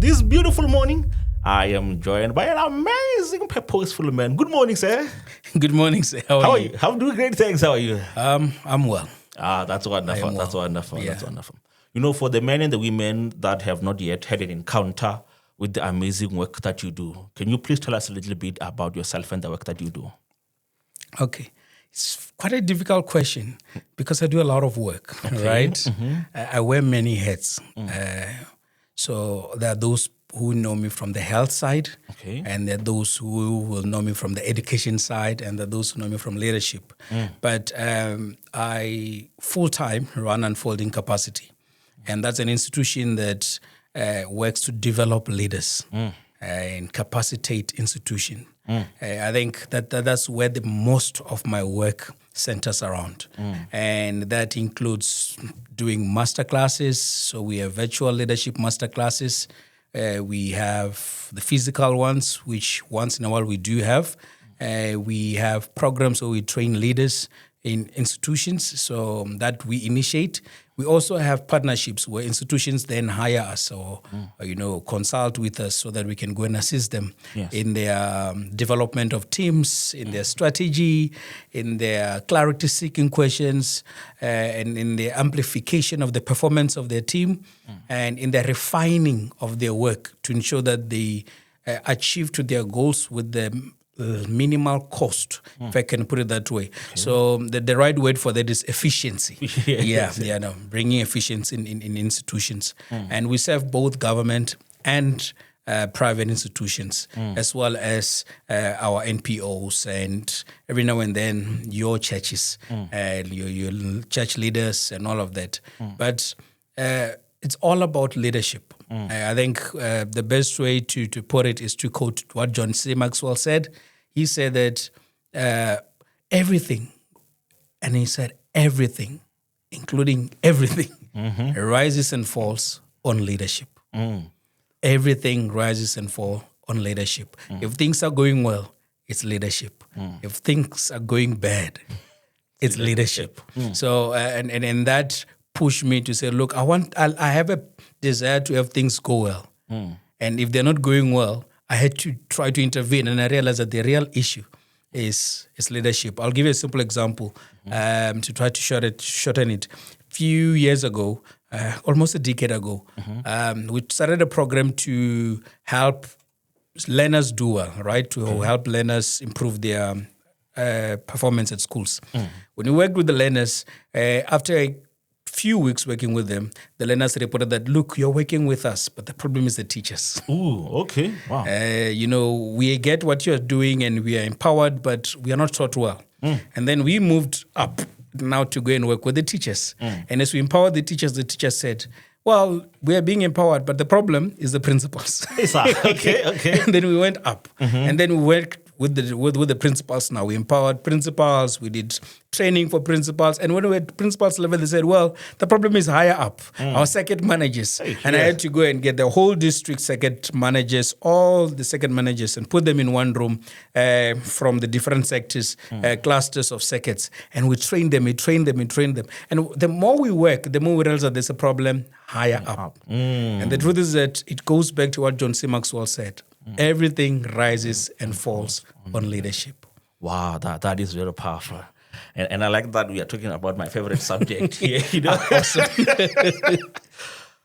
this beautiful morning, I am joined by an amazing, purposeful man. Good morning, sir. Good morning, sir. How are you? I'm doing great, thanks. How are you? I'm well. That's wonderful. That's wonderful. Yeah. That's wonderful. You know, for the men and the women that have not yet had an encounter with the amazing work that you do, can you please tell us a little bit about yourself and the work that you do? Okay. It's quite a difficult question because I do a lot of work, right? Mm-hmm. I wear many hats. So there are those who know me from the health side, and there are those who will know me from the education side, and there are those who know me from leadership. But I full-time run Unfolding Capacity, and that's an institution that works to develop leaders and capacitate institutions. I think that's where the most of my work centers around. And that includes doing masterclasses. So we have virtual leadership masterclasses. We have the physical ones, which once in a while we do have. We have programs where we train leaders in institutions, so that we initiate. We also have partnerships where institutions then hire us or consult with us so that we can go and assist them in their development of teams, in their strategy, in their clarity-seeking questions, and in the amplification of the performance of their team, and in the refining of their work to ensure that they achieve to their goals with the minimal cost, if I can put it that way. So the right word for that is efficiency. Bringing efficiency in institutions. And we serve both government and private institutions, as well as our NPOs, and every now and then your churches, your church leaders and all of that. But it's all about leadership. I think the best way to put it is to quote what John C. Maxwell said. He said that everything, and he said everything, including everything, rises and falls on leadership. Everything rises and falls on leadership. If things are going well, it's leadership. If things are going bad, it's leadership. So, and that pushed me to say, look, I have a desire to have things go well. And if they're not going well, I had to try to intervene, and I realized that the real issue is leadership. I'll give you a simple example to try to shorten it. A few years ago, almost a decade ago, we started a program to help learners do well, right? To help learners improve their performance at schools. When we worked with the learners, after a few weeks working with them, the learners reported that, look, you're working with us, but the problem is the teachers. Ooh, okay, wow. We get what you're doing and we are empowered, but we are not taught well. And then we moved up now to go and work with the teachers. And as we empowered the teachers said, well, we are being empowered, but the problem is the principals. Okay. And then we went up. And then we worked with the principals now. We empowered principals. We did training for principals. And when we were at principals level, they said, well, the problem is higher up, our circuit managers. I had to go and get the whole district circuit managers, all the circuit managers, and put them in one room from the different sectors, clusters of circuits. And we trained them. And the more we work, the more we realize that there's a problem higher up. And the truth is that it goes back to what John C. Maxwell said. Everything rises and falls on leadership. Wow, that is very powerful. And I like that we are talking about my favorite subject here.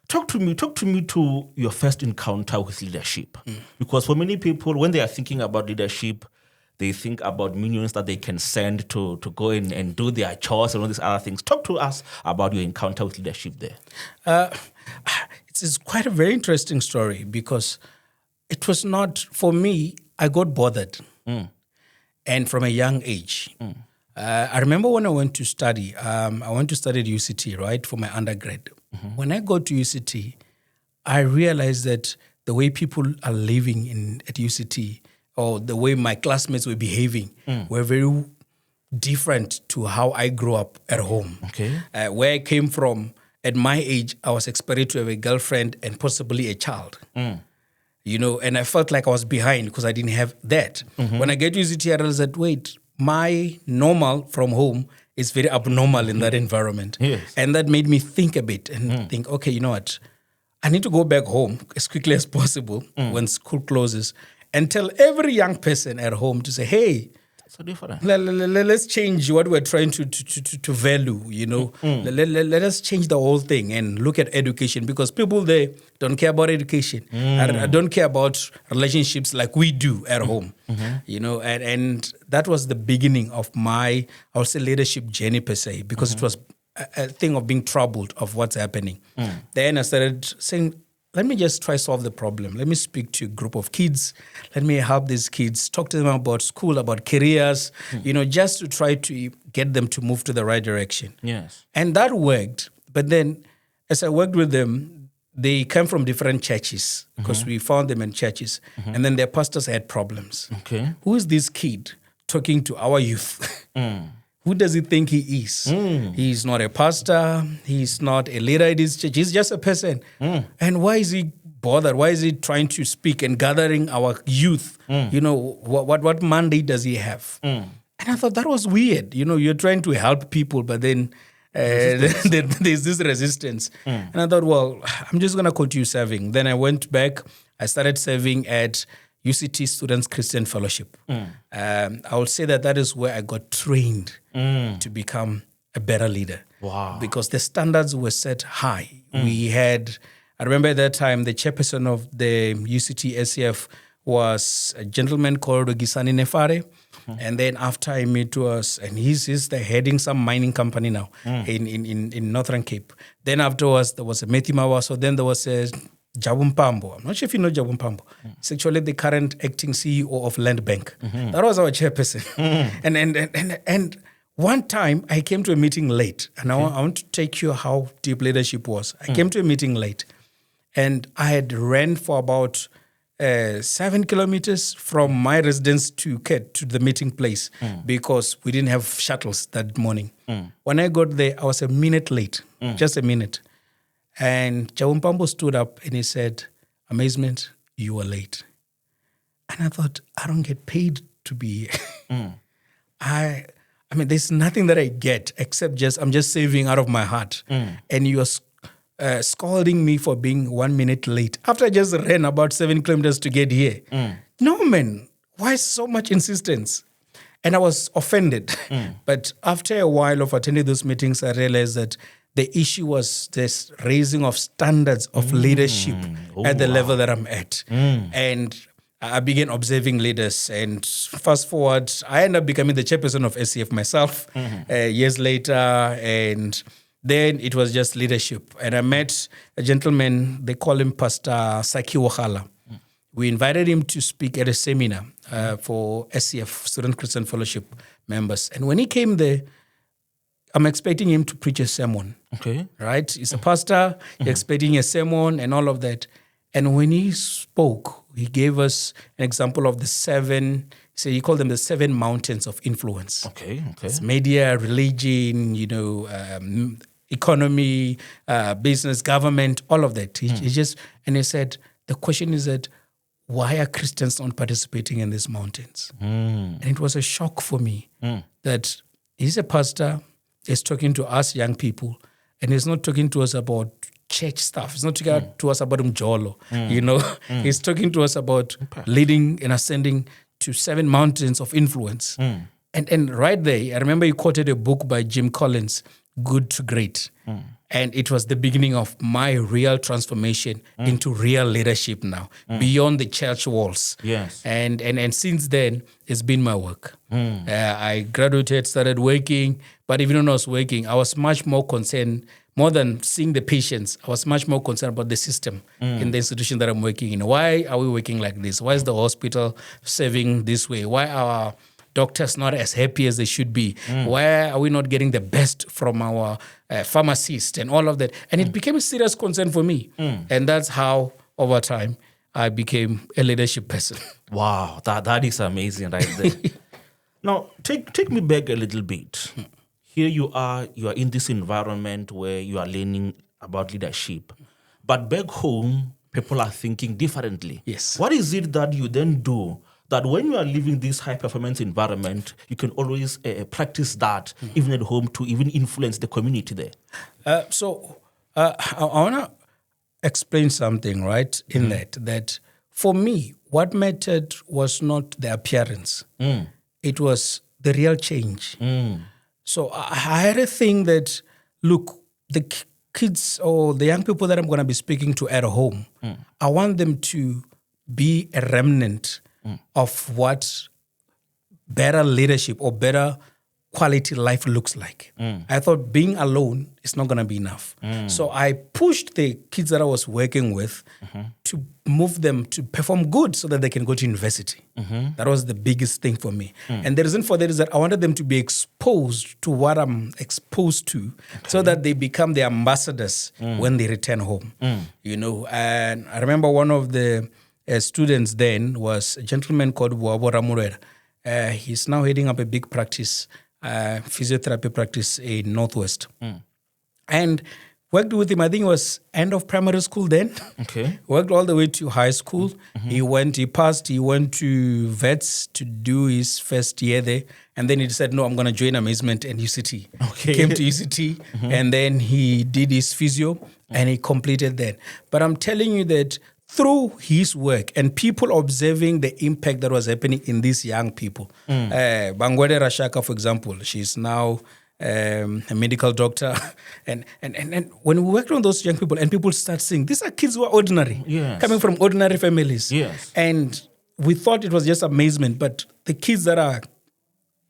Talk to me to your first encounter with leadership. Because for many people, when they are thinking about leadership, they think about minions that they can send to go in and do their chores and all these other things. Talk to us about your encounter with leadership there. It's quite a very interesting story because it was not, for me, I got bothered. And from a young age. I remember when I went to study, I went to study at UCT, right, for my undergrad. When I got to UCT, I realized that the way people are living at UCT, or the way my classmates were behaving, were very different to how I grew up at home. Where I came from, at my age, I was expected to have a girlfriend and possibly a child. And I felt like I was behind because I didn't have that. When I get to UCT, I realized that, wait, my normal from home is very abnormal in that environment. And that made me think a bit and think, okay, you know what? I need to go back home as quickly as possible when school closes and tell every young person at home to say, hey, So different. let's change what we're trying to value, Let us change the whole thing and look at education, because people there don't care about education. I don't care about relationships like we do at home, and that was the beginning of my, I would say, leadership journey per se, because it was a thing of being troubled of what's happening. Then I started saying, let me just try solve the problem. Let me speak to a group of kids. Let me help these kids, talk to them about school, about careers, just to try to get them to move to the right direction. Yes. And that worked. But then as I worked with them, they came from different churches, because we found them in churches. And then their pastors had problems. Okay. Who is this kid talking to our youth? Who does he think he is? He's not a pastor. He's not a leader in this church. He's just a person. And why is he bothered? Why is he trying to speak and gathering our youth? What mandate does he have? And I thought that was weird. You're trying to help people, but then there's this resistance. And I thought, well, I'm just going to continue serving. Then I went back. I started serving at UCT Students Christian Fellowship. I would say that is where I got trained to become a better leader. Wow. Because the standards were set high. We had, I remember at that time, the chairperson of the UCT SCF was a gentleman called Gisani Nefare. And then after I met us, and he's heading some mining company now in Northern Cape. Then afterwards, there was a Matthew Mawaso. Then there was a Jabu Mpambo. I'm not sure if you know Jabu Mpambo. It's actually the current acting CEO of Land Bank. That was our chairperson. And one time I came to a meeting late, and I want to take you how deep leadership was. I came to a meeting late, and I had ran for about 7 kilometers from my residence to the meeting place because we didn't have shuttles that morning. When I got there, I was a minute late, just a minute. And Jawumpambo stood up and he said, Amazement, you are late. And I thought, I don't get paid to be here. I mean, there's nothing that I get except I'm just saving out of my heart. And you are scolding me for being 1 minute late after I just ran about 7 kilometers to get here. No, man, why so much insistence? And I was offended. But after a while of attending those meetings, I realized that the issue was this raising of standards of leadership at the level that I'm at. And I began observing leaders. And fast forward, I ended up becoming the chairperson of SCF myself years later. And then it was just leadership. And I met a gentleman, they call him Pastor Saki Wakhala. We invited him to speak at a seminar for SCF, Student Christian Fellowship members. And when he came there, I'm expecting him to preach a sermon. Okay. Right? He's a pastor, you're expecting a sermon and all of that. And when he spoke, he gave us an example of the 7, so he called them the 7 mountains of influence. Okay. It's media, religion, economy, business, government, all of that. And he said, the question is that, why are Christians not participating in these mountains? And it was a shock for me that he's a pastor, he's talking to us young people, and he's not talking to us about church stuff. He's not talking to us about Mjolo, He's talking to us about leading and ascending to 7 mountains of influence. And right there, I remember he quoted a book by Jim Collins, Good to Great. And it was the beginning of my real transformation into real leadership now, beyond the church walls. Yes. And since then, it's been my work. I graduated, started working, but even when I was working, I was much more concerned, more than seeing the patients, I was much more concerned about the system in the institution that I'm working in. Why are we working like this? Why is the hospital serving this way? Why are doctors not as happy as they should be? Why are we not getting the best from our pharmacist and all of that? And it became a serious concern for me. And that's how, over time, I became a leadership person. Wow, that is amazing right there. Now, take me back a little bit. Here you are in this environment where you are learning about leadership. But back home, people are thinking differently. Yes. What is it that you then do that when you are living this high-performance environment, you can always practice that even at home to even influence the community there? I want to explain something, right, in that for me, what mattered was not the appearance. It was the real change. So I had a thing that, look, the kids or the young people that I'm going to be speaking to at home, I want them to be a remnant of what better leadership or better quality life looks like. I thought being alone is not going to be enough. So I pushed the kids that I was working with to move them to perform good so that they can go to university. That was the biggest thing for me. And the reason for that is that I wanted them to be exposed to what I'm exposed to so that they become the ambassadors when they return home. You know, and I remember one of the students then was a gentleman called Buabo Ramurera. He's now heading up a big practice, physiotherapy practice in Northwest. And worked with him, I think it was end of primary school then. Okay. Worked all the way to high school. He went to vets to do his first year there. And then he said, no, I'm going to join Amazement and UCT. Okay. Came to UCT and then he did his physio and he completed that. But I'm telling you that through his work and people observing the impact that was happening in these young people. Bangwede Rashaka, for example, she's now a medical doctor. And when we worked on those young people and people start saying, these are kids who are ordinary, coming from ordinary families. Yes. And we thought it was just amazement, but the kids that are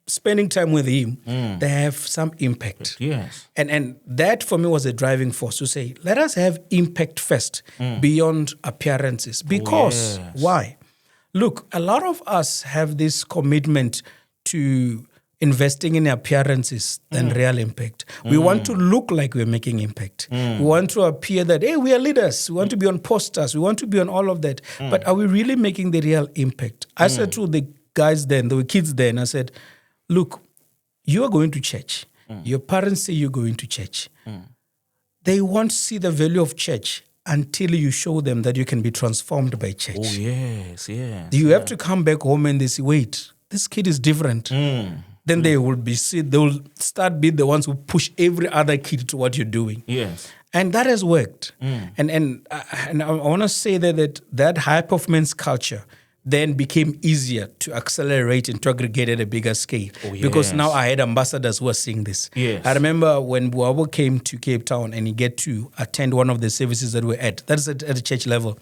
spending time with him, they have some impact. Yes. And that for me was a driving force to say, let us have impact first beyond appearances. Because, why? Look, a lot of us have this commitment to investing in appearances than real impact. We want to look like we're making impact. We want to appear that, hey, we are leaders. We want to be on posters. We want to be on all of that. But are we really making the real impact? I said to the guys then, the kids then, I said, look, you are going to church. Your parents say you're going to church. They won't see the value of church until you show them that you can be transformed by church. Oh, yes, yes. You have to come back home and they say, wait, this kid is different. Then they will start being the ones who push every other kid to what you're doing. Yes. And that has worked. And I want to say that high performance culture then became easier to accelerate and to aggregate at a bigger scale. Because now I had ambassadors who were seeing this. Yes. I remember when Buabo came to Cape Town and he get to attend one of the services that we're at. That's at the church level.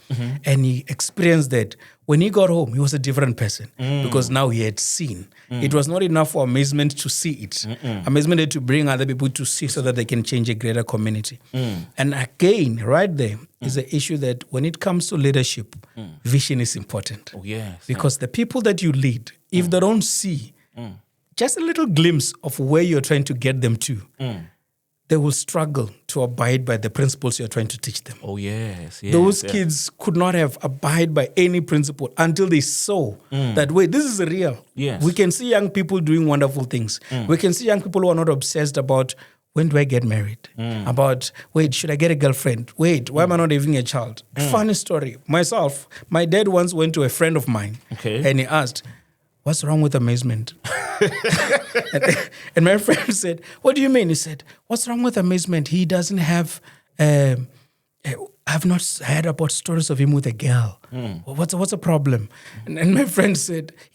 And he experienced that. When he got home, he was a different person because now he had seen. It was not enough for Amazement to see it. Amazement had to bring other people to see so that they can change a greater community. And again, right there is the issue that when it comes to leadership, vision is important. Oh, yes. Because the people that you lead, if they don't see just a little glimpse of where you're trying to get them to, they will struggle to abide by the principles you're trying to teach them. Oh, yes. Those kids could not have abide by any principle until they saw that, wait, this is real. Yes. We can see young people doing wonderful things. We can see young people who are not obsessed about, when do I get married? About, wait, should I get a girlfriend? Wait, why am I not having a child? Funny story. Myself, my dad once went to a friend of mine and he asked, what's wrong with Amazement? and my friend said, what do you mean? He said, what's wrong with Amazement? He doesn't have, I've not heard about stories of him with a girl. What's the problem? And my friend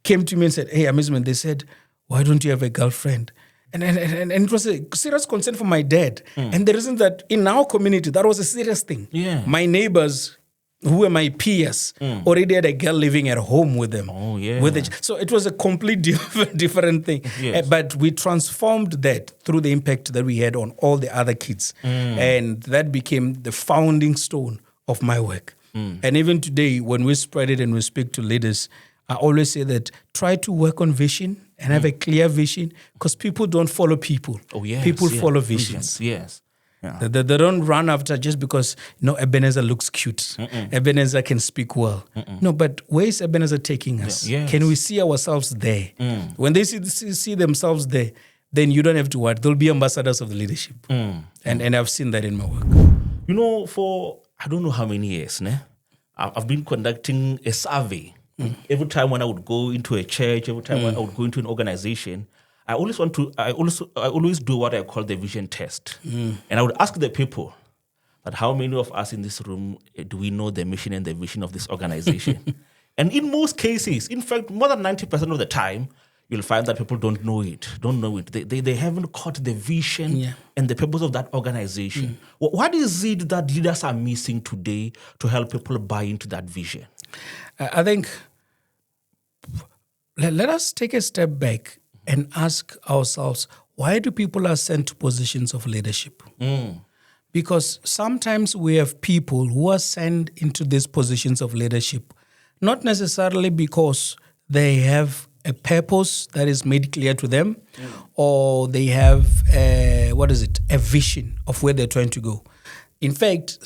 came to me and said, hey, Amazement, they said, why don't you have a girlfriend? And it was a serious concern for my dad. And the reason that in our community, that was a serious thing. Yeah. My neighbors, who were my peers, already had a girl living at home with them. Oh, yeah. So it was a completely different thing. Yes. But we transformed that through the impact that we had on all the other kids. And that became the founding stone of my work. And even today, when we spread it and we speak to leaders, I always say that try to work on vision and have a clear vision, because people don't follow people. Oh, yes. People follow visions. Yes. Yeah. They don't run after just because, Ebenezer looks cute. Ebenezer can speak well. No, but where is Ebenezer taking us? Yes. Can we see ourselves there? When they see themselves there, then you don't have to worry. They'll be ambassadors of the leadership. And I've seen that in my work. For I don't know how many years, I've been conducting a survey. Every time when I would go into a church, every time when I would go into an organization, I always do what I call the vision test. And I would ask the people, But how many of us in this room do we know the mission and the vision of this organization? And in most cases, in fact, more than 90% of the time, you'll find that people don't know it. They haven't caught the vision and the purpose of that organization. What is it that leaders are missing today to help people buy into that vision? I think let us take a step back and ask ourselves, why do people are sent to positions of leadership? Because sometimes we have people who are sent into these positions of leadership, not necessarily because they have a purpose that is made clear to them, or they have a vision of where they're trying to go. In fact,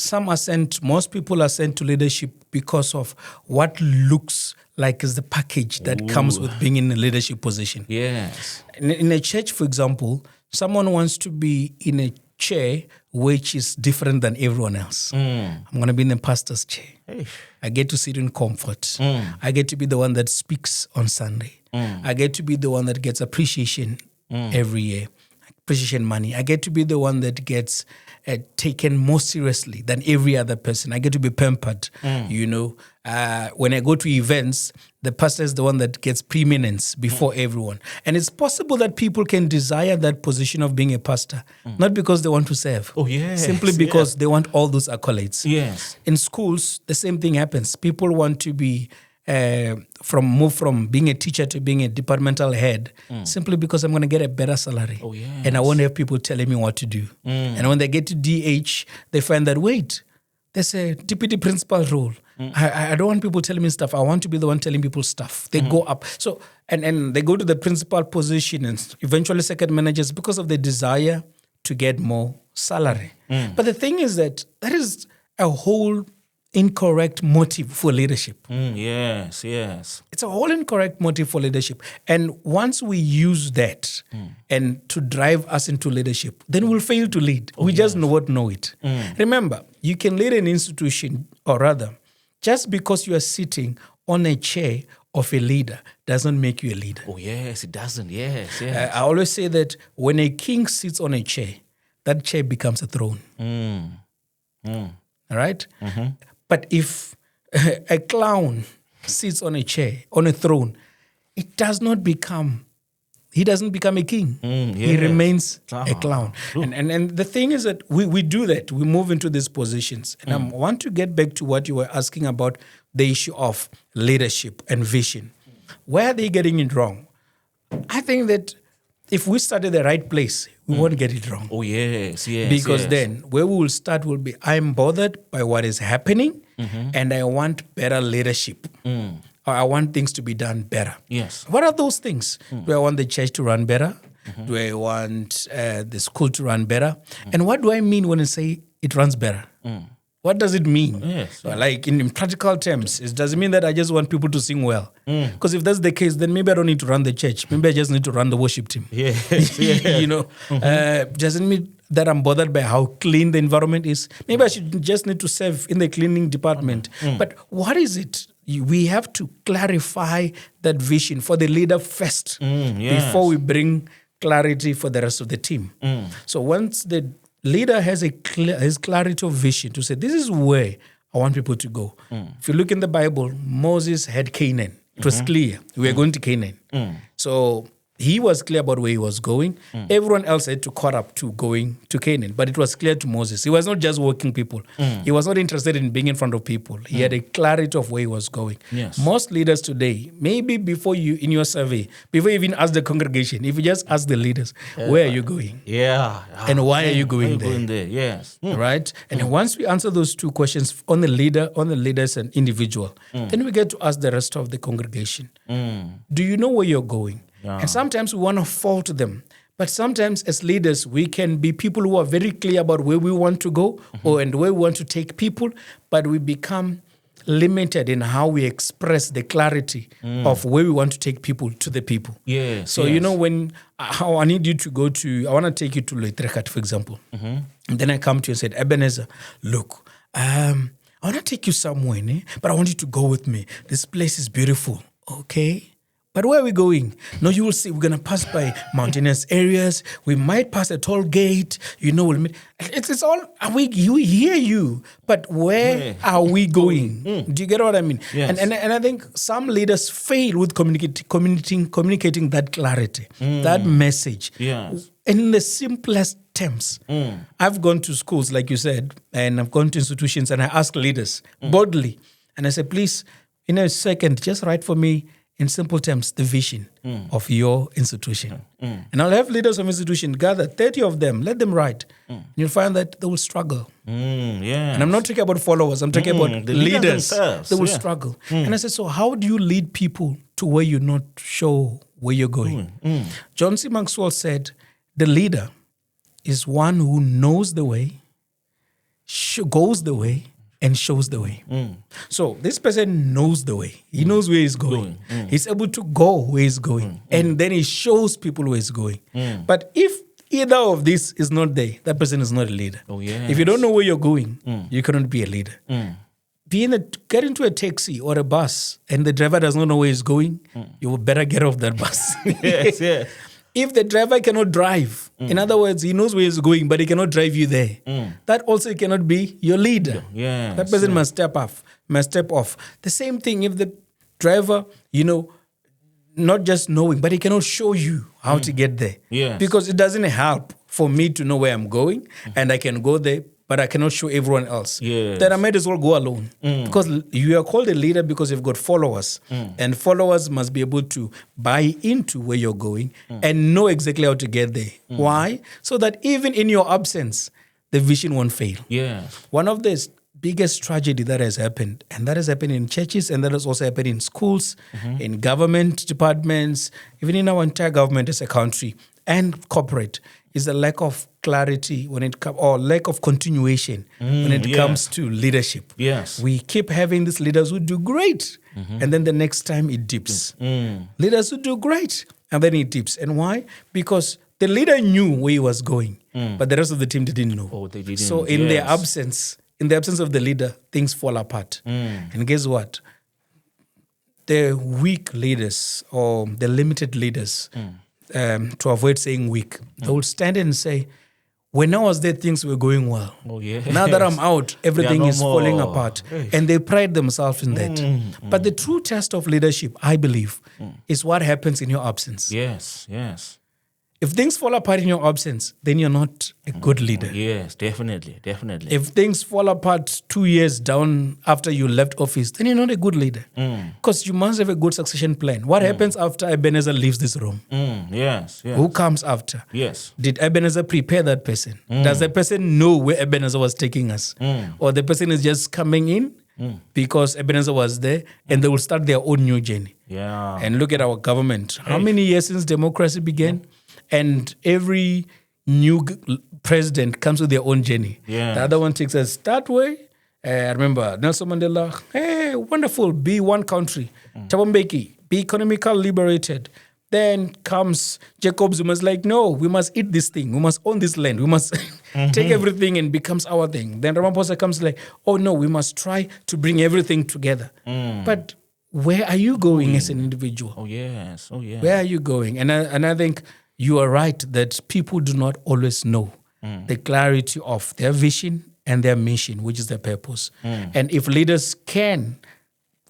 most people are sent to leadership because of what looks like is the package that comes with being in a leadership position. Yes. In a church, for example, someone wants to be in a chair which is different than everyone else. I'm going to be in the pastor's chair. I get to sit in comfort. I get to be the one that speaks on Sunday. I get to be the one that gets appreciation every year, appreciation money. I get to be the one that gets taken more seriously than every other person. I get to be pampered, when I go to events, the pastor is the one that gets preeminence before everyone. And it's possible that people can desire that position of being a pastor, not because they want to serve. Oh, yes. Simply because they want all those accolades. Yes. In schools, the same thing happens. People want to be move from being a teacher to being a departmental head simply because I'm going to get a better salary. Oh, yes. And I won't have people telling me what to do. And when they get to DH, they find that, wait, there's a deputy principal role. I don't want people telling me stuff. I want to be the one telling people stuff. They go up. So and they go to the principal position and eventually second managers because of the desire to get more salary. But the thing is that is a whole incorrect motive for leadership. Yes. It's a whole incorrect motive for leadership. And once we use that and to drive us into leadership, then we'll fail to lead. We just know it. Remember, you can lead an institution, or rather, just because you are sitting on a chair of a leader doesn't make you a leader. Oh, yes, it doesn't. Yes. I always say that when a king sits on a chair, that chair becomes a throne. All right? But if a clown sits on a chair, on a throne, he doesn't become a king. He remains a clown. And the thing is that we do that. We move into these positions. And I want to get back to what you were asking about, the issue of leadership and vision. Where are they getting it wrong? I think that if we start at the right place, we won't get it wrong. Oh, yes. Because then where we will start will be, I'm bothered by what is happening and I want better leadership. Or I want things to be done better. Yes. What are those things? Do I want the church to run better? Do I want the school to run better? And what do I mean when I say it runs better? What does it mean? Yes. Like in practical terms, it doesn't mean that I just want people to sing well. Because if that's the case, then maybe I don't need to run the church. Maybe I just need to run the worship team. Yes. Doesn't mean that I'm bothered by how clean the environment is. Maybe I should just need to serve in the cleaning department. But what is it? We have to clarify that vision for the leader first before we bring clarity for the rest of the team. So once the leader has clarity of vision to say, this is where I want people to go. If you look in the Bible, Moses had Canaan. It was clear. We are going to Canaan. So he was clear about where he was going. Everyone else had to caught up to going to Canaan. But it was clear to Moses. He was not just working people. He was not interested in being in front of people. He had a clarity of where he was going. Yes. Most leaders today, maybe before you, in your survey, before you even ask the congregation, if you just ask the leaders, where are you going? Yeah. And why are you going there? Going there? Yes. Right? And once we answer those two questions on the leader as an individual, then we get to ask the rest of the congregation, do you know where you're going? Yeah. And sometimes we want to fault them. But sometimes as leaders, we can be people who are very clear about where we want to go and where we want to take people, but we become limited in how we express the clarity of where we want to take people to the people. Yes. So, when I need you to go to, I want to take you to Loitrekat, for example. And then I come to you and said, Ebenezer, look, I want to take you somewhere, but I want you to go with me. This place is beautiful. Okay. But where are we going? No, you will see, we're going to pass by mountainous areas. We might pass a toll gate. We'll meet. It's all, you hear you, but where are we going? Do you get what I mean? Yes. And I think some leaders fail with communicating that clarity, that message. Yes. In the simplest terms. I've gone to schools, like you said, and I've gone to institutions, and I ask leaders boldly, and I say, please, in a second, just write for me in simple terms the vision of your institution. And I'll have leaders of institution gather, 30 of them, let them write. And you'll find that they will struggle. Yeah. And I'm not talking about followers, I'm talking about the leaders. themselves, They will struggle. And I said, so how do you lead people to where you're not sure where you're going? John C. Maxwell said, the leader is one who knows the way, goes the way, and shows the way. So this person knows the way. He knows where he's going. He's able to go where he's going. And then he shows people where he's going. But if either of this is not there, that person is not a leader. Oh, yes. If you don't know where you're going, you cannot be a leader. Get into a taxi or a bus and the driver does not know where he's going, you better get off that bus. Yes. If the driver cannot drive, in other words, he knows where he's going, but he cannot drive you there, that also cannot be your leader. Yes, that person must step off. The same thing if the driver, not just knowing, but he cannot show you how to get there. Yes. Because it doesn't help for me to know where I'm going, and I can go there, but I cannot show everyone else. Yes. Then I might as well go alone. Because you are called a leader because you've got followers. And followers must be able to buy into where you're going and know exactly how to get there. Why? So that even in your absence, the vision won't fail. Yeah. One of the biggest tragedy that has happened, and that has happened in churches, and that has also happened in schools, in government departments, even in our entire government as a country and corporate, is the lack of clarity or lack of continuation when it comes to leadership. Yes. We keep having these leaders who do great, and then the next time it dips. Leaders who do great, and then it dips. And why? Because the leader knew where he was going, but the rest of the team didn't know. Oh, they didn't. So in the absence of the leader, things fall apart. And guess what? The weak leaders or the limited leaders, to avoid saying weak, they will stand and say, when I was there, things were going well. Oh, yes. Now that I'm out, everything is falling apart. Hey. And they pride themselves in that. But the true test of leadership, I believe, is what happens in your absence. Yes. If things fall apart in your absence, then you're not a good leader. Yes, definitely. If things fall apart 2 years down after you left office, then you're not a good leader. Because you must have a good succession plan. What happens after Ebenezer leaves this room? Yes. Who comes after? Yes. Did Ebenezer prepare that person? Does the person know where Ebenezer was taking us? Or the person is just coming in because Ebenezer was there and they will start their own new journey? Yeah. And look at our government. How many years since democracy began? And every new president comes with their own journey. Yes. The other one takes us that way. I remember Nelson Mandela, hey, wonderful, be one country. Thabo Mbeki, be economically liberated. Then comes Jacob Zuma's like, no, we must eat this thing. We must own this land. We must take everything and becomes our thing. Then Ramaphosa comes like, oh no, we must try to bring everything together. But where are you going as an individual? Oh, yes. Where are you going? And I think you are right that people do not always know the clarity of their vision and their mission, which is their purpose. And if leaders can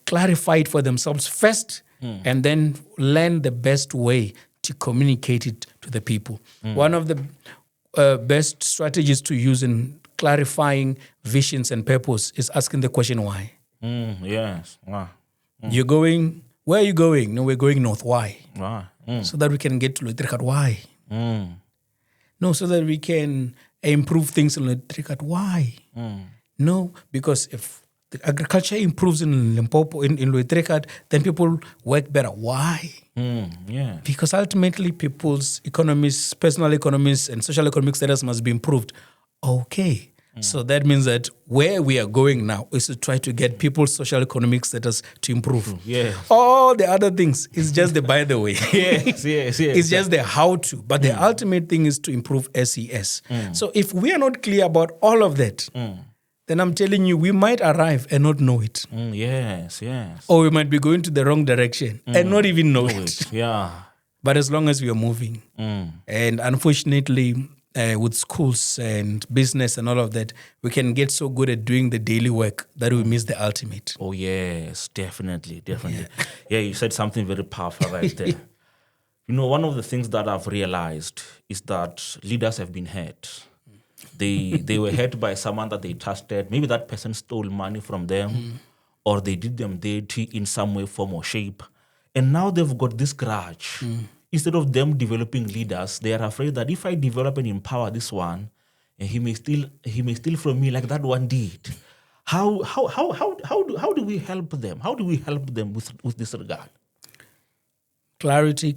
clarify it for themselves first and then learn the best way to communicate it to the people. One of the best strategies to use in clarifying visions and purpose is asking the question, why? Yes. Wow. You're going, where are you going? No, we're going north. Why? Wow. So that we can get to Loitrikat. Why? No, so that we can improve things in Loitrikat. Why? No, because if the agriculture improves in Limpopo, in Loitrikat, then people work better. Why? Yeah. Because ultimately people's economies, personal economies and social economic status must be improved. Okay. So that means that where we are going now is to try to get people's social economic status to improve. Yes. All the other things is just the by the way. Yes. It's just the how to. But the ultimate thing is to improve SES. So if we are not clear about all of that, then then I'm telling you, we might arrive and not know it. Yes. Or we might be going to the wrong direction and not even know it. Yeah. But as long as we are moving. And unfortunately, with schools and business and all of that, we can get so good at doing the daily work that we miss the ultimate. Oh, yes, definitely. Yeah, you said something very powerful right there. One of the things that I've realized is that leaders have been hurt. They were hurt by someone that they trusted. Maybe that person stole money from them or they did them dirty in some way, form, or shape. And now they've got this grudge. Instead of them developing leaders, they are afraid that if I develop and empower this one, he may steal from me like that one did. How do we help them? How do we help them with this regard? Clarity.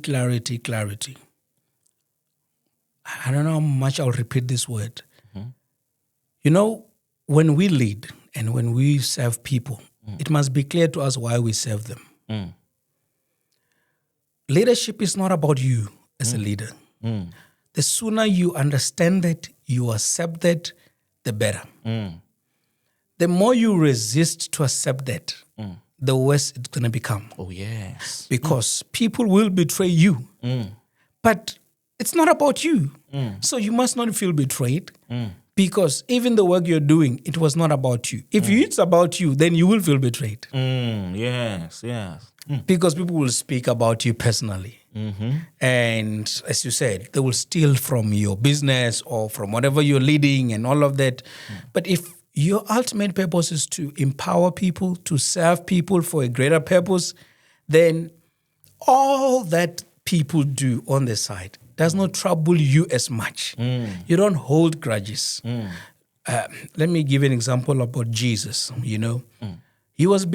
I don't know how much I'll repeat this word. When we lead and when we serve people, it must be clear to us why we serve them. Leadership is not about you as a leader. The sooner you understand that, you accept that, the better. The more you resist to accept that, the worse it's going to become. Oh, yes. Because people will betray you. But it's not about you. So you must not feel betrayed. Because even the work you're doing, it was not about you. If it's about you, then you will feel betrayed. Yes. Because people will speak about you personally. And as you said, they will steal from your business or from whatever you're leading and all of that. But if your ultimate purpose is to empower people, to serve people for a greater purpose, then all that people do on the side does not trouble you as much. You don't hold grudges. Let me give an example about Jesus. He was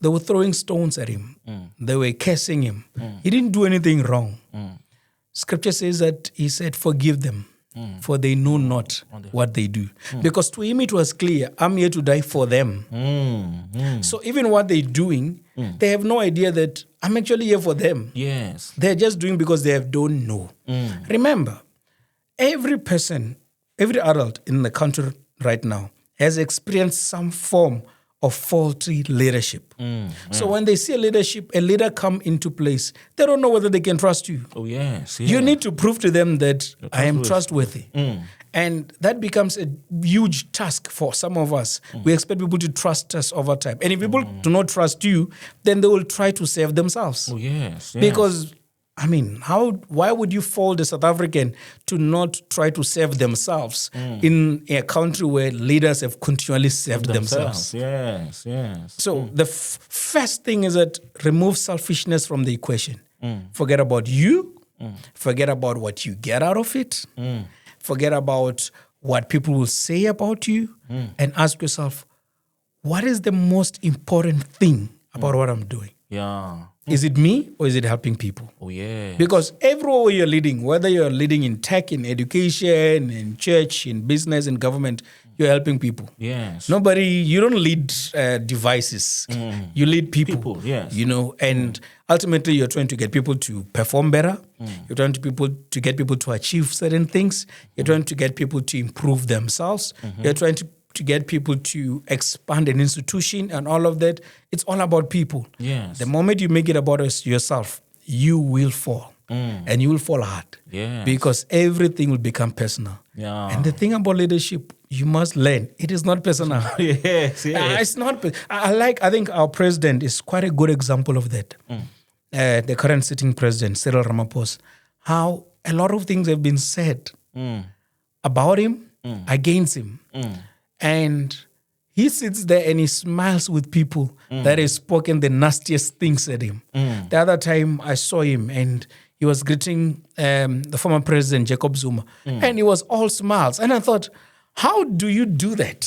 they were throwing stones at him. They were cursing him. He didn't do anything wrong. Scripture says that he said, forgive them, for they know not what they do. Because to him it was clear, I'm here to die for them. So even what they're doing, they have no idea that I'm actually here for them. Yes. They're just doing because they don't know. Remember, every person, every adult in the country right now has experienced some form of faulty leadership. So when they see a leader come into place, they don't know whether they can trust you. Oh, yes. You need to prove to them that I am trustworthy. And that becomes a huge task for some of us. We expect people to trust us over time. And if people do not trust you, then they will try to save themselves. Oh, yes. Because why would you fault a South African to not try to save themselves in a country where leaders have continually served themselves? Yes. So the first thing is that remove selfishness from the equation. Forget about you. Forget about what you get out of it. Forget about what people will say about you. And ask yourself, what is the most important thing about what I'm doing? Yeah. Is it me or is it helping people? Oh, yeah. Because everywhere you're leading, whether you're leading in tech, in education, in church, in business, in government, you're helping people. Yes. You don't lead devices. You lead people. Yes. And ultimately you're trying to get people to perform better. You're trying to get people to achieve certain things. You're trying to get people to improve themselves. You're trying to get people to expand an institution and all of that. It's all about people. Yes. The moment you make it about yourself, you will fall. And you will fall hard. Yes. Because everything will become personal. Yeah. And the thing about leadership, you must learn. It is not personal. Yes. It's not. I think our president is quite a good example of that. The current sitting president, Cyril Ramaphosa, how a lot of things have been said about him, against him. And he sits there and he smiles with people that have spoken the nastiest things at him. The other time I saw him and he was greeting the former president, Jacob Zuma, and he was all smiles. And I thought, how do you do that?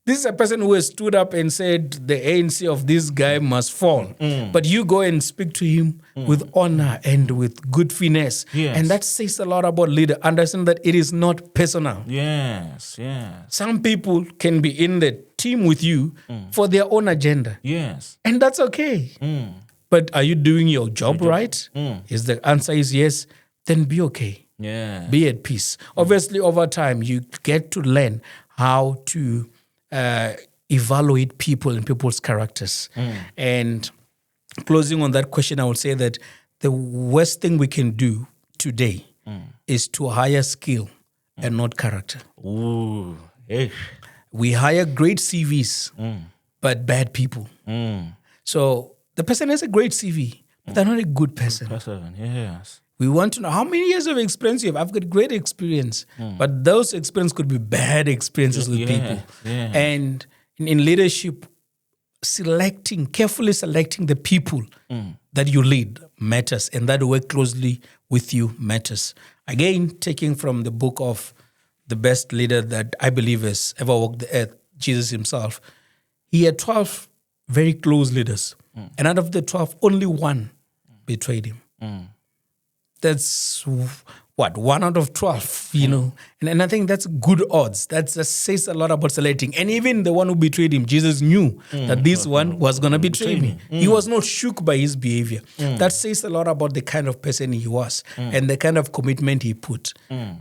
This is a person who has stood up and said the ANC of this guy must fall. But you go and speak to him with honor and with good finesse. Yes. And that says a lot about leader. Understand that it is not personal. Yes. Some people can be in the team with you for their own agenda. Yes. And that's okay. But are you doing your job right? If the answer is yes, then be okay. Yeah. Be at peace. Obviously, over time, you get to learn how to evaluate people and people's characters. And closing on that question, I would say that the worst thing we can do today is to hire skill and not character. Ooh. Hey. We hire great CVs, but bad people. So the person has a great CV, but they're not a good person. Yes. We want to know how many years of experience you have. I've got great experience, but those experiences could be bad experiences with people. Yeah. And in leadership, carefully selecting the people that you lead matters, and that work closely with you matters. Again, taking from the book of the best leader that I believe has ever walked the earth, Jesus himself, he had 12 very close leaders. And out of the 12, only one betrayed him. That's what, 1 out of 12, you know. And I think that's good odds. That says a lot about selecting. And even the one who betrayed him, Jesus knew that this one was going to betray me. He was not shook by his behavior. That says a lot about the kind of person he was and the kind of commitment he put.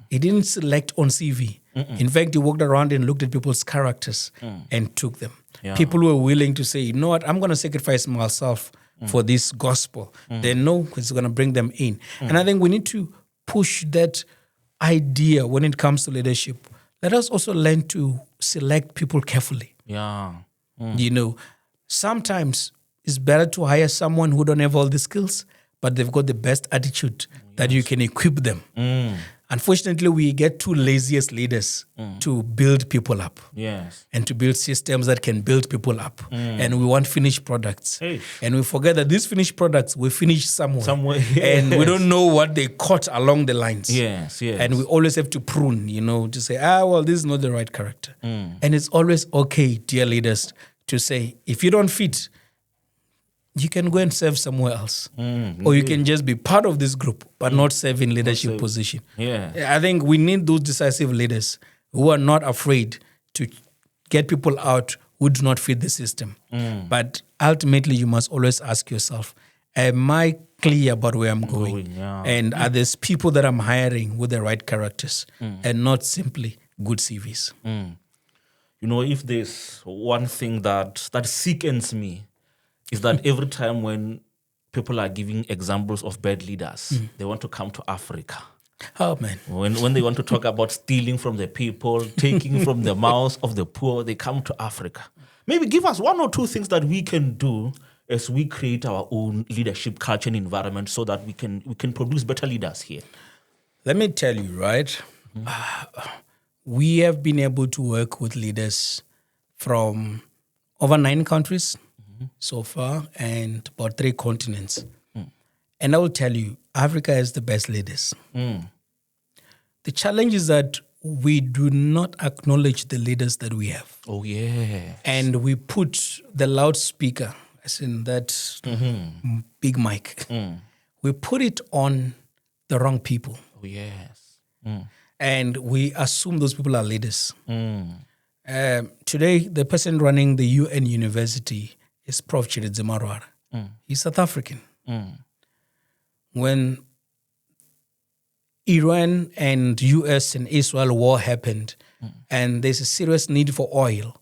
He didn't select on CV. In fact, he walked around and looked at people's characters and took them. Yeah. People were willing to say, you know what, I'm going to sacrifice myself for this gospel. They know it's going to bring them in. And I think we need to push that idea when it comes to leadership. Let us also learn to select people carefully. Yeah. You know, sometimes it's better to hire someone who don't have all the skills, but they've got the best attitude that you can equip them. Unfortunately, we get too lazy as leaders to build people up. Yes. And to build systems that can build people up. And we want finished products. Hey. And we forget that these finished products were finished somewhere. Yes. And we don't know what they caught along the lines. Yes. And we always have to prune, you know, to say, well, this is not the right character. And it's always okay, dear leaders, to say, if you don't fit, you can go and serve somewhere else. Or you can just be part of this group, but not serve in leadership position. Yeah. I think we need those decisive leaders who are not afraid to get people out who do not fit the system. But ultimately, you must always ask yourself, am I clear about where I'm going? And are there people that I'm hiring with the right characters and not simply good CVs? You know, if there's one thing that sickens me, is that every time when people are giving examples of bad leaders, they want to come to Africa. Oh, man. When they want to talk about stealing from the people, taking from the mouths of the poor, they come to Africa. Maybe give us 1 or 2 things that we can do as we create our own leadership culture and environment so that we can produce better leaders here. Let me tell you, right? We have been able to work with leaders from over 9 countries so far and about 3 continents. And I will tell you, Africa has the best leaders. The challenge is that we do not acknowledge the leaders that we have. Oh, yeah. And we put the loudspeaker, as in that big mic, we put it on the wrong people. Oh, yes. And we assume those people are leaders. Today, the person running the UN university is Prof. Chiridze. He's South African. When Iran and US and Israel war happened and there's a serious need for oil,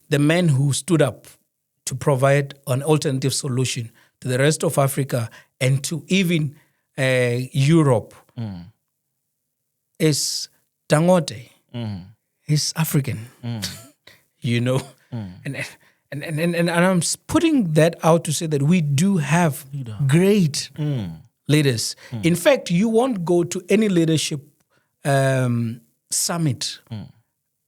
the man who stood up to provide an alternative solution to the rest of Africa and to even Europe is Dangote. He's African, you know. And I'm putting that out to say that we do have great leaders. In fact, you won't go to any leadership summit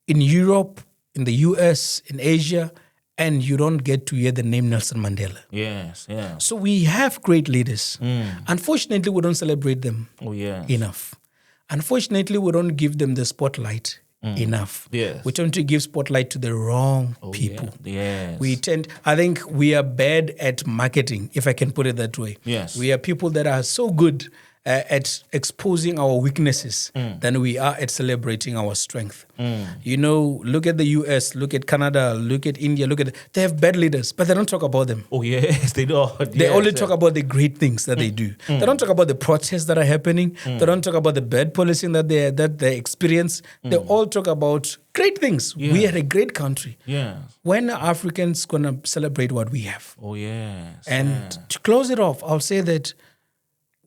in Europe, in the US, in Asia, and you don't get to hear the name Nelson Mandela. Yes, yeah. So we have great leaders. Unfortunately, we don't celebrate them enough. Unfortunately, we don't give them the spotlight enough. Yes. We tend to give spotlight to the wrong people. Yes. I think we are bad at marketing, if I can put it that way. Yes. We are people that are so good at exposing our weaknesses than we are at celebrating our strength. You know, look at the US, look at Canada, look at India, they have bad leaders, but they don't talk about them. Oh, yes, they do. They only talk about the great things that they do. They don't talk about the protests that are happening. They don't talk about the bad policing that they experience. They all talk about great things. Yeah. We are a great country. Yeah. When are Africans going to celebrate what we have? Oh, yes. And to close it off, I'll say that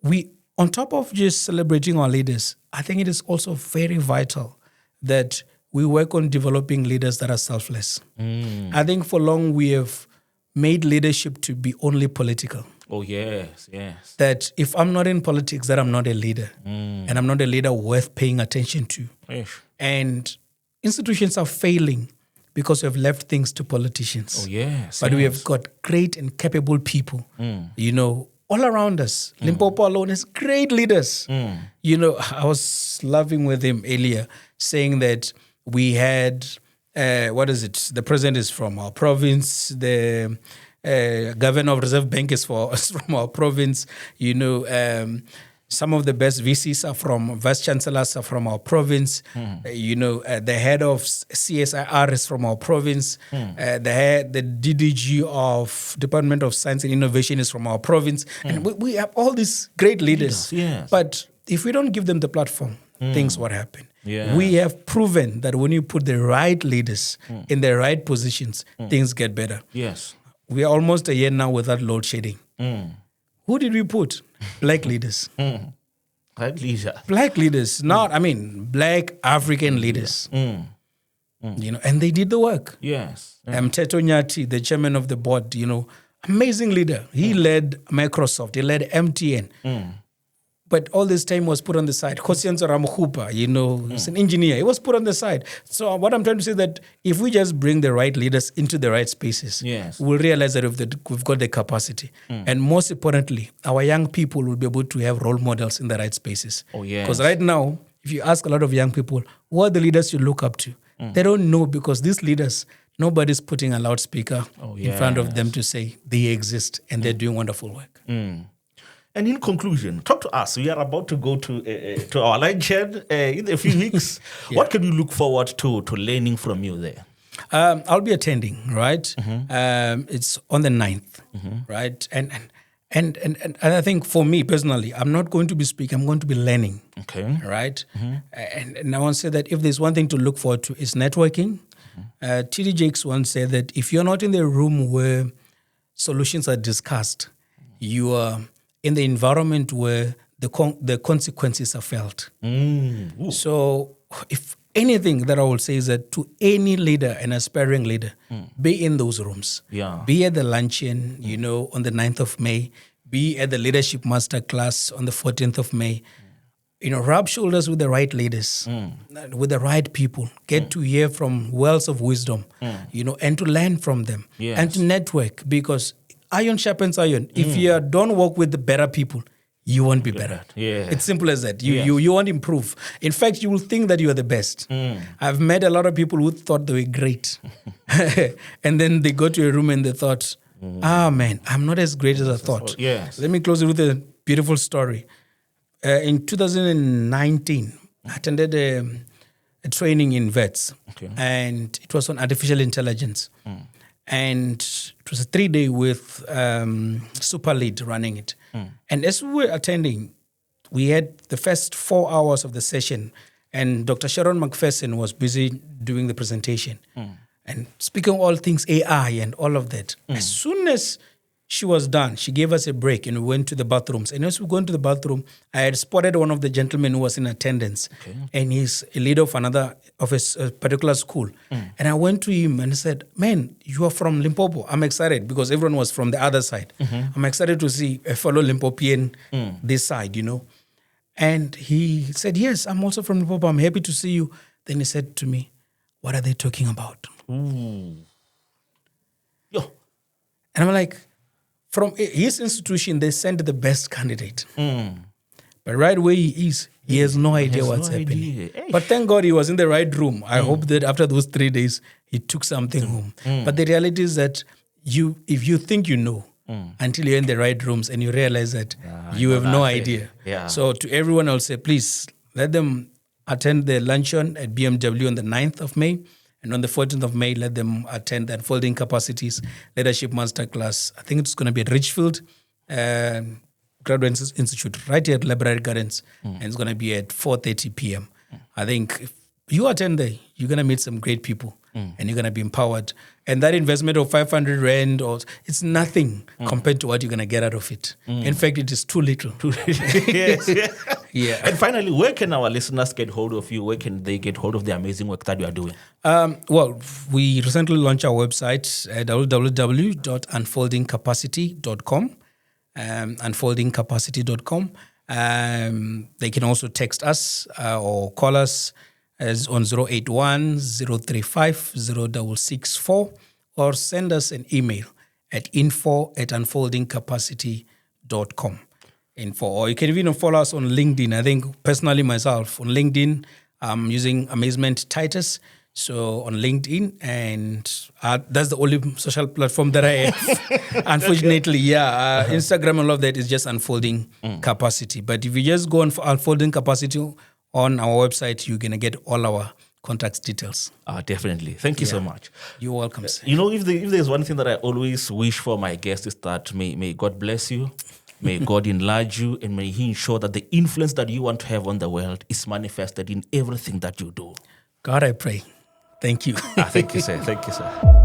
we, on top of just celebrating our leaders, I think it is also very vital that we work on developing leaders that are selfless. I think for long we have made leadership to be only political. Oh, yes, yes. That if I'm not in politics, that I'm not a leader. And I'm not a leader worth paying attention to. Ish. And institutions are failing because we have left things to politicians. Oh, yes. But we have got great and capable people, you know, all around us. Limpopo alone has great leaders. You know, I was laughing with him earlier, saying that we had, the president is from our province, the governor of Reserve Bank is from our province, you know, some of the best VCs are vice chancellors are from our province. You know, the head of CSIR is from our province. The DDG of Department of Science and Innovation is from our province. And we have all these great leaders. Yes. But if we don't give them the platform, things what happen. Yeah. We have proven that when you put the right leaders in the right positions, things get better. Yes. We are almost a year now without load shedding. Who did we put? Black leaders. Black leader. Black leaders, Black African leaders. You know, and they did the work. Yes. Mteto Nyati, the chairman of the board, you know, amazing leader. He led Microsoft, he led MTN. But all this time was put on the side. Kosienzo Ramkhupa, you know, he's an engineer. He was put on the side. So what I'm trying to say is that if we just bring the right leaders into the right spaces, Yes. we'll realize that we've got the capacity. And most importantly, our young people will be able to have role models in the right spaces. Oh, yes. Because right now, if you ask a lot of young people, who are the leaders you look up to? They don't know, because these leaders, nobody's putting a loudspeaker in front of them to say they exist and they're doing wonderful work. And in conclusion, talk to us. We are about to go to our luncheon in a few weeks. What can you look forward to learning from you there? I'll be attending, right? It's on the 9th, right? And I think for me personally, I'm not going to be speaking, I'm going to be learning. Okay. Right? And I want to say that if there's one thing to look forward to, is networking. TD Jakes once said that if you're not in the room where solutions are discussed, you are in the environment where the consequences are felt. So if anything that I will say is that to any leader, an aspiring leader, be in those rooms. Yeah. Be at the luncheon, you know, on the 9th of May. Be at the leadership masterclass on the 14th of May. You know, rub shoulders with the right leaders, with the right people. Get to hear from wells of wisdom, you know, and to learn from them. Yes. And to network, because iron sharpens iron. If you don't work with the better people, you won't be better. Yeah. It's simple as that. You won't improve. In fact, you will think that you are the best. I've met a lot of people who thought they were great. And then they go to a room and they thought, man, I'm not as great as I thought. Yes. Let me close it with a beautiful story. In 2019, I attended a training in VETS. Okay. And it was on artificial intelligence. And it was a 3-day with Super Lead running it. And as we were attending, we had the first 4 hours of the session, and Dr. Sharon McPherson was busy doing the presentation and speaking all things AI and all of that. As soon as she was done, she gave us a break and we went to the bathrooms. And as we went to the bathroom, I had spotted one of the gentlemen who was in attendance. Okay. And he's a leader of a particular school. And I went to him and said, man, you are from Limpopo. I'm excited because everyone was from the other side. I'm excited to see a fellow Limpopian this side, you know. And he said, yes, I'm also from Limpopo. I'm happy to see you. Then he said to me, what are they talking about? Yo. And I'm like, from his institution, they sent the best candidate. But right where he is, he has no idea what's happening. But thank God he was in the right room. I hope that after those 3 days, he took something home. But the reality is that if you think you know, until you're in the right rooms and you realize that you have no idea. Yeah. So to everyone, I'll say, please let them attend the luncheon at BMW on the 9th of May. And on the 14th of May, let them attend the Unfolding Capacities Leadership Masterclass. I think it's going to be at Richfield Graduate Institute, right here at Library Gardens. And it's going to be at 4:30 p.m. I think if you attend there, you're going to meet some great people and you're going to be empowered. And that investment of 500 Rand, it's nothing compared to what you're going to get out of it. In fact, it is too little. Yes. Yeah. And finally, where can our listeners get hold of you? Where can they get hold of the amazing work that you are doing? Well, we recently launched our website at www.unfoldingcapacity.com. Unfoldingcapacity.com. They can also text us or call us as on 081-035-0664 or send us an email at info@unfoldingcapacity.com. Or you can even follow us on LinkedIn. I think personally myself on LinkedIn, I'm using Amazement Titus. So on LinkedIn, and that's the only social platform that I have. Unfortunately, Instagram and all of that is just Unfolding Capacity. But if you just go on for Unfolding Capacity on our website, you're going to get all our contact details. Definitely. Thank you so much. You're welcome, sir. You know, if there's one thing that I always wish for my guests is that may God bless you, may God enlarge you, and may He ensure that the influence that you want to have on the world is manifested in everything that you do. God, I pray. Thank you. Thank you, sir. Thank you, sir.